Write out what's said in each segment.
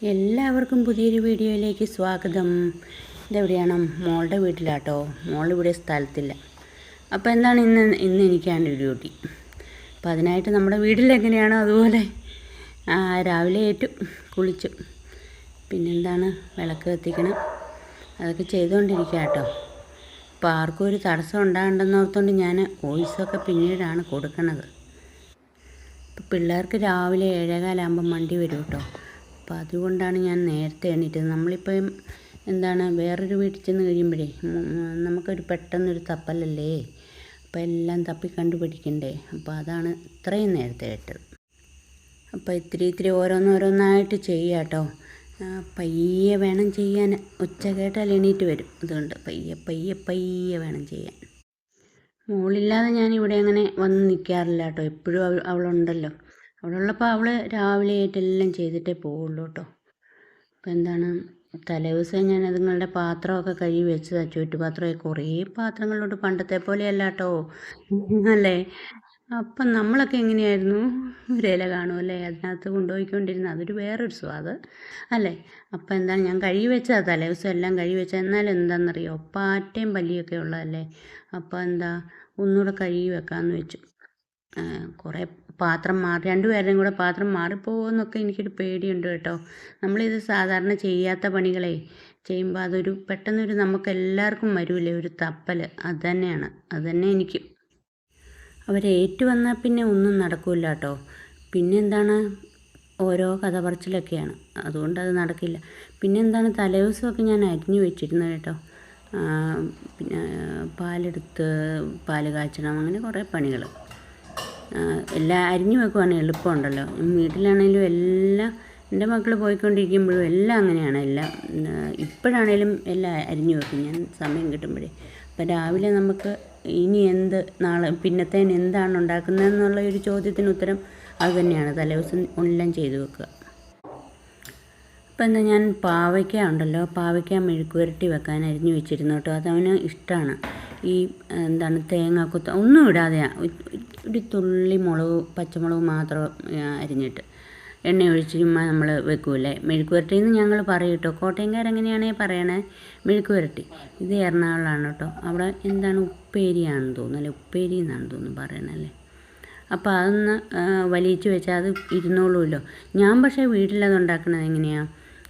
എല്ലാവർക്കും പുതിയൊരു വീഡിയോയിലേക്ക് സ്വാഗതം. ഇതെവിടെയാണ്? മോളുടെ വീട്ടിലാട്ടോ. മോളിവിടെ സ്ഥലത്തില്ല. അപ്പോൾ എന്താണ് ഇന്ന് എനിക്കാണ് ഡ്യൂട്ടി. അപ്പോൾ അതിനായിട്ട് നമ്മുടെ വീട്ടിലെങ്ങനെയാണോ അതുപോലെ രാവിലെ ഏറ്റു കുളിച്ചു. പിന്നെന്താണ്, വിളക്ക് കത്തിക്കണം, അതൊക്കെ ചെയ്തുകൊണ്ടിരിക്കുക കേട്ടോ. അപ്പോൾ ആർക്കും ഒരു തടസ്സം ഉണ്ടാകണ്ടെന്നോർത്തുകൊണ്ട് ഞാൻ വോയിസൊക്കെ പിന്നീടാണ് കൊടുക്കണത്. ഇപ്പോൾ പിള്ളേർക്ക് രാവിലെ 7:15 വണ്ടി വരും കേട്ടോ. അപ്പോൾ അതുകൊണ്ടാണ് ഞാൻ നേരത്തെ എണീറ്റത്. നമ്മളിപ്പം വേറൊരു വീട്ടിൽ ചെന്ന് കഴിയുമ്പോഴേ നമുക്കൊരു പെട്ടെന്നൊരു തപ്പലല്ലേ, അപ്പോൾ എല്ലാം തപ്പി കണ്ടുപിടിക്കണ്ടേ. അപ്പോൾ അതാണ് ഇത്രയും നേരത്തെ ഇട്ടത്. അപ്പോൾ ഇത്തിരി ഓരോന്നായിട്ട് ചെയ്യുക കേട്ടോ. പയ്യെ വേണം ചെയ്യാൻ. ഒച്ച കേട്ടാൽ എണീറ്റ് വരും. അതുകൊണ്ട് പയ്യെ വേണം ചെയ്യാൻ. മോളില്ലാതെ ഞാനിവിടെ അങ്ങനെ വന്ന് നിൽക്കാറില്ല കേട്ടോ. എപ്പോഴും അവളുണ്ടല്ലോ. അവളുള്ളപ്പോൾ അവൾ രാവിലെ ആയിട്ടെല്ലാം ചെയ്തിട്ടേ പോവുള്ളൂ കേട്ടോ. അപ്പോൾ തലേദിവസം ഞാൻ അതുങ്ങളുടെ പാത്രമൊക്കെ കഴുകി വെച്ചതാണ്. ചുറ്റുപാത്രമൊക്കെ കുറേ പാത്രങ്ങളിലോട്ട്, പണ്ടത്തെ പോലെയല്ല കേട്ടോ അല്ലേ. അപ്പം നമ്മളൊക്കെ എങ്ങനെയായിരുന്നു, ഒരു ഇല കാണുമല്ലേ, അതിനകത്ത് കൊണ്ടുപോയിക്കൊണ്ടിരുന്നത്. അതൊരു വേറൊരു സ്വാദ് അല്ലേ. അപ്പം ഞാൻ കഴുകി വെച്ചതാണ് തലേദിവസം എല്ലാം കഴുകി വെച്ചത്. എന്നാലും എന്താണെന്നറിയോ, പാറ്റയും പല്ലിയൊക്കെ ഉള്ളതല്ലേ. അപ്പോൾ ഒന്നുകൂടെ കഴുകി വെക്കാമെന്ന് വെച്ചു. കുറേ പാത്രം രണ്ടുപേരുടെയും കൂടെ പാത്രം മാറിപ്പോകുമെന്നൊക്കെ എനിക്കൊരു പേടിയുണ്ട് കേട്ടോ. നമ്മളിത് സാധാരണ ചെയ്യാത്ത പണികളെ ചെയ്യുമ്പോൾ അതൊരു പെട്ടെന്നൊരു നമുക്കെല്ലാവർക്കും വരില്ലേ ഒരു തപ്പൽ. അതുതന്നെ എനിക്ക്. അവരേറ്റു വന്നാൽ പിന്നെ ഒന്നും നടക്കില്ല കേട്ടോ. പിന്നെ ഓരോ കഥ പറച്ചിലൊക്കെയാണ്. അതുകൊണ്ട് അത് നടക്കില്ല. പിന്നെ തലേദിവസമൊക്കെ ഞാൻ അരിഞ്ഞു വെച്ചിരുന്നത് കേട്ടോ. പിന്നെ പാല് കാച്ചണം, അങ്ങനെ കുറേ പണികൾ എല്ലാം അരിഞ്ഞു വെക്കുവാണെങ്കിൽ എളുപ്പമുണ്ടല്ലോ. വീട്ടിലാണെങ്കിലും എല്ലാം എൻ്റെ മക്കൾ പോയിക്കൊണ്ടിരിക്കുമ്പോഴും എല്ലാം അങ്ങനെയാണ്. ഇപ്പോഴാണേലും എല്ലാം അരിഞ്ഞു വെക്കും ഞാൻ സമയം കിട്ടുമ്പോഴേ. അപ്പോൾ രാവിലെ നമുക്ക് ഇനി നാളെ പിന്നത്തേന് എന്താണ് ഉണ്ടാക്കുന്നതെന്നുള്ള ഒരു ചോദ്യത്തിന് ഉത്തരം അതുതന്നെയാണ്. തലേദിവസം എല്ലാം ചെയ്തു വെക്കുക. അപ്പോൾ ഞാൻ പാവയ്ക്ക മെഴുക്ക് പുരട്ടി വെക്കാൻ അരിഞ്ഞു വെച്ചിരുന്നു കേട്ടോ. അതവന് ഇഷ്ടമാണ്. ഈ തേങ്ങാക്കൊത്ത് ഒന്നും ഇടാതെ ഒരു തുള്ളി പച്ചമുളക് മാത്രം അരിഞ്ഞിട്ട് എണ്ണ ഒഴിച്ച് ചുമ്മാ നമ്മൾ വെക്കൂലേ മെഴുക്ക് പുരട്ടി എന്ന് ഞങ്ങൾ പറയും കേട്ടോ. കോട്ടയംകാരെങ്ങനെയാണെങ്കിൽ പറയണേ മെഴുക്ക് പുരട്ടി. ഇത് എറണാകുളമാണ് കേട്ടോ. അവിടെ ഉപ്പേരിയാണെന്ന് തോന്നുന്നു, അല്ലേ, ഉപ്പേരി എന്നാണ് തോന്നുന്നു പറയണല്ലേ. അപ്പോൾ അതൊന്ന് വലിയിച്ച് വെച്ചാൽ അത് ഇരുന്നോളൂല്ലോ. ഞാൻ പക്ഷേ വീട്ടിലത് ഉണ്ടാക്കുന്നത് എങ്ങനെയാണ്,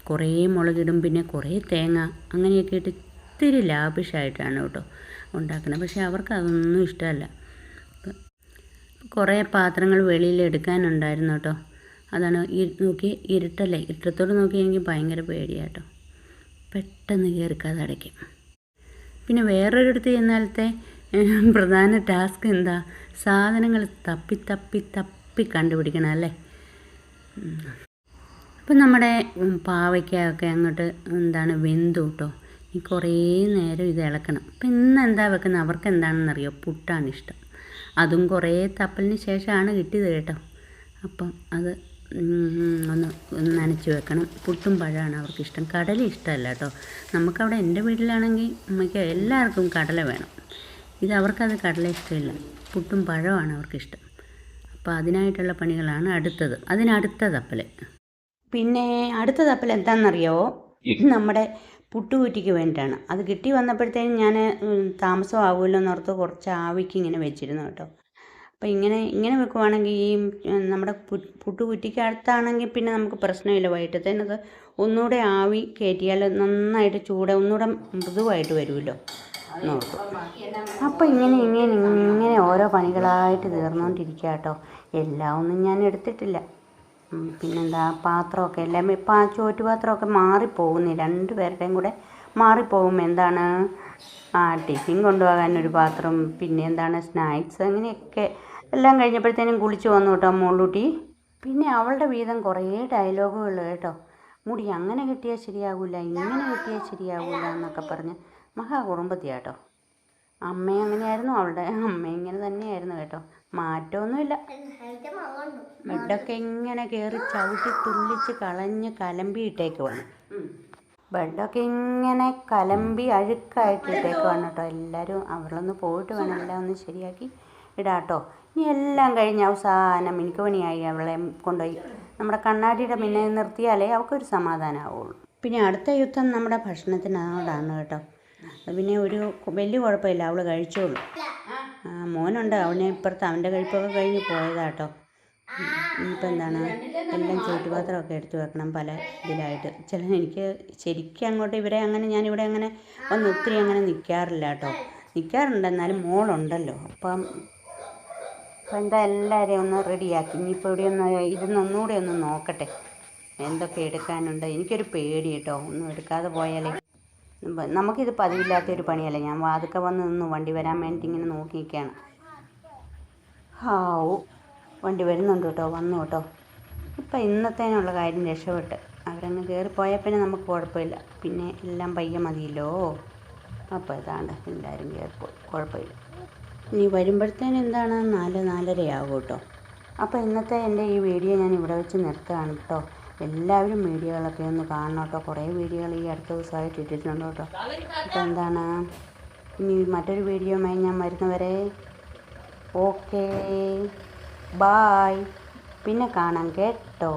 കുറേ മുളകിടും, പിന്നെ കുറേ തേങ്ങ അങ്ങനെയൊക്കെ ഇട്ട് ഇത്തിരി ലാവിഷായിട്ടാണ് കേട്ടോ ഉണ്ടാക്കുന്നത്. പക്ഷേ അവർക്ക് അതൊന്നും ഇഷ്ടമല്ല. കുറേ പാത്രങ്ങൾ വെളിയിൽ എടുക്കാനുണ്ടായിരുന്നു കേട്ടോ. അതാണ് ഇരുട്ടത്തോട് നോക്കി എനിക്ക് ഭയങ്കര പേടിയാണ് കേട്ടോ. പെട്ടെന്ന് കയറിക്കാതെ അടയ്ക്കും. പിന്നെ വേറൊരിടത്ത് ചെന്നാലത്തെ പ്രധാന ടാസ്ക് സാധനങ്ങൾ തപ്പി കണ്ടുപിടിക്കണം അല്ലേ. അപ്പം നമ്മുടെ പാവയ്ക്കൊക്കെ അങ്ങോട്ട് വെന്തു കേട്ടോ. ഈ കുറേ നേരം ഇത് ഇളക്കണം. അപ്പം ഇന്ന് വെക്കുന്നത്, അവർക്ക് എന്താണെന്നറിയോ, പുട്ടാണ് ഇഷ്ടം. അതും കുറേ തപ്പലിന് ശേഷമാണ് കിട്ടിയത് കേട്ടോ. അപ്പം അത് ഒന്ന് നനച്ച് വെക്കണം. പുട്ടും പഴമാണ് അവർക്കിഷ്ടം. കടല ഇഷ്ടമല്ല കേട്ടോ. നമുക്കവിടെ എൻ്റെ വീട്ടിലാണെങ്കിൽ അമ്മയ്ക്ക് എല്ലാവർക്കും കടല വേണം. അവർക്കത് കടല ഇഷ്ടമില്ല. പുട്ടും പഴമാണ് അവർക്കിഷ്ടം. അപ്പോൾ അതിനായിട്ടുള്ള പണികളാണ് അതിനടുത്ത തപ്പൽ. പിന്നെ അടുത്ത തപ്പൽ എന്താണെന്നറിയോ, നമ്മുടെ പുട്ടുകുറ്റിക്ക് വേണ്ടിയിട്ടാണ്. അത് കിട്ടി വന്നപ്പോഴത്തേനും ഞാൻ താമസമാകുമല്ലോ എന്നോർത്ത് കുറച്ച് ആവിക്ക് ഇങ്ങനെ വെച്ചിരുന്നു കേട്ടോ. അപ്പോൾ ഇങ്ങനെ വെക്കുവാണെങ്കിൽ ഈ നമ്മുടെ പുട്ടുകുറ്റിക്ക് അടുത്താണെങ്കിൽ പിന്നെ നമുക്ക് പ്രശ്നമില്ല. വൈകിട്ടത്തേനത് ഒന്നുകൂടെ ആവി കയറ്റിയാൽ നന്നായിട്ട് ഒന്നുകൂടെ മൃദുവായിട്ട് വരുമല്ലോ നോക്കും. അപ്പോൾ ഇങ്ങനെ ഓരോ പണികളായിട്ട് തീർന്നുകൊണ്ടിരിക്കുക കേട്ടോ. എല്ലാം ഒന്നും ഞാൻ എടുത്തിട്ടില്ല. പാത്രമൊക്കെ എല്ലാം ചോറ്റുപാത്രമൊക്കെ മാറിപ്പോകുന്നു. രണ്ടുപേരുടെയും കൂടെ മാറിപ്പോകും. ടിഫിൻ കൊണ്ടുപോകാനൊരു പാത്രം, പിന്നെ സ്നാക്സ്, അങ്ങനെയൊക്കെ എല്ലാം കഴിഞ്ഞപ്പോഴത്തേനും കുളിച്ച് വന്നു കേട്ടോ മോളൂട്ടി. പിന്നെ അവളുടെ വീതം കുറേ ഡയലോഗുകൾ കേട്ടോ. മുടി അങ്ങനെ കിട്ടിയാൽ ശരിയാകില്ല, ഇങ്ങനെ കിട്ടിയാൽ ശരിയാകില്ല എന്നൊക്കെ പറഞ്ഞ് മഹാകുറുമ്പത്തിയാട്ടോ. അമ്മ അങ്ങനെയായിരുന്നു, അവളുടെ അമ്മ ഇങ്ങനെ തന്നെയായിരുന്നു കേട്ടോ. മാറ്റമൊന്നുമില്ല. ബെഡൊക്കെ ഇങ്ങനെ കയറി ചവിട്ടി തുള്ളിച്ച് കളഞ്ഞ് കലമ്പിയിട്ടേക്കുവാണ്. ബെഡൊക്കെ ഇങ്ങനെ കലമ്പി അഴുക്കായിട്ടിട്ടേക്കുവാണ് കേട്ടോ. എല്ലാവരും അവളൊന്ന് പോയിട്ട് വേണം എല്ലാം ഒന്ന് ശരിയാക്കി ഇടാട്ടോ. ഇനി എല്ലാം കഴിഞ്ഞ് അവസാനം മിനുക്ക് പണിയായി അവളെ കൊണ്ടുപോയി നമ്മുടെ കണ്ണാടിയുടെ പിന്നെ നിർത്തിയാലേ അവൾക്കൊരു സമാധാനമാവുള്ളൂ. പിന്നെ അടുത്ത യുദ്ധം നമ്മുടെ ഭക്ഷണത്തിനോടാണ് കേട്ടോ. അത് പിന്നെ ഒരു വലിയ കുഴപ്പമില്ല, അവൾ കഴിച്ചോളൂ. മോനുണ്ട്, അവനെ ഇപ്പുറത്ത് അവൻ്റെ കഴിപ്പൊക്കെ കഴിഞ്ഞ് പോയതാട്ടോ. ഇനിയിപ്പോൾ എന്താണ്, എല്ലാം ചോറ്റുപാത്രമൊക്കെ എടുത്തു വെക്കണം പല ഇതിലായിട്ട്. എനിക്ക് ശരിക്കും അങ്ങോട്ട് ഞാനിവിടെ അങ്ങനെ ഒന്ന് ഒത്തിരി അങ്ങനെ നിൽക്കാറില്ല കേട്ടോ. നിൽക്കാറുണ്ട്, എന്നാലും മോളുണ്ടല്ലോ. അപ്പം എന്താ എല്ലാവരെയും ഒന്ന് റെഡിയാക്കി. ഇനിയിപ്പോൾ ഇവിടെ ഇരുന്നൊന്നുകൂടെ ഒന്ന് നോക്കട്ടെ എന്തൊക്കെ എടുക്കാനുണ്ട്. എനിക്കൊരു പേടി കേട്ടോ, ഒന്നും എടുക്കാതെ പോയാലേ. നമുക്കിത് പതിവില്ലാത്തൊരു പണിയല്ലേ. ഞാൻ വാതുക്കെ വന്ന് നിന്ന് വണ്ടി വരാൻ വേണ്ടി ഇങ്ങനെ നോക്കി നിൽക്കുകയാണ്. വണ്ടി വരുന്നുണ്ട് കേട്ടോ, വന്നു കേട്ടോ. ഇപ്പം ഇന്നത്തേനുള്ള കാര്യം രക്ഷപ്പെട്ട്. അവരങ്ങ് കയറിപ്പോയാൽ പിന്നെ നമുക്ക് കുഴപ്പമില്ല, പിന്നെ എല്ലാം പയ്യെ മതിയല്ലോ. അപ്പോൾ ഇതാണ്ട് എല്ലാവരും കയറിപ്പോയി, കുഴപ്പമില്ല. ഇനി വരുമ്പോഴത്തേനും എന്താണ് 4-4:30 കേട്ടോ. അപ്പോൾ ഇന്നത്തെ എൻ്റെ ഈ വീഡിയോ ഞാൻ ഇവിടെ വെച്ച് നിർത്തുകയാണ് കേട്ടോ. എല്ലാവരും വീഡിയോകളൊക്കെ ഒന്ന് കാണണം കേട്ടോ. കുറേ വീഡിയോകൾ ഈ അടുത്ത ദിവസമായിട്ട് ഇട്ടിട്ടുണ്ട് കേട്ടോ. അപ്പോൾ എന്താണ്, ഇനി മറ്റൊരു വീഡിയോയുമായി ഞാൻ വരുന്നവരെ ഓക്കേ ബായ്, പിന്നെ കാണാം കേട്ടോ.